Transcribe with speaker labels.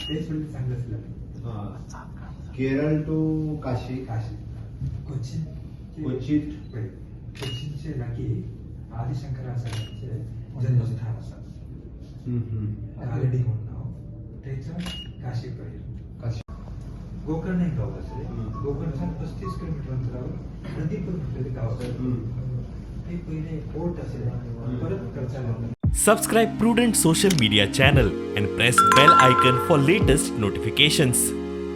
Speaker 1: तेच वेळी चांगलं असलं.
Speaker 2: केरळ टू काशी.
Speaker 1: काशी कोचिन
Speaker 2: कोचिन.
Speaker 1: कोचिनचे जागी आदिशंकराचार्यांचे जन्मस्थान असतात. कालडी म्हणून नाव त्याचं काशीपर्यंत.
Speaker 2: काशी.
Speaker 1: गोकर्ण एक गाव असेल. गोकर्ण 35 किलोमीटर अंतरावर नदीपूर म्हटलेले गाव असेल. ते पहिले पोर्ट असेल. परत कडचा
Speaker 3: Subscribe Prudent Social Media channel and press bell icon for latest notifications.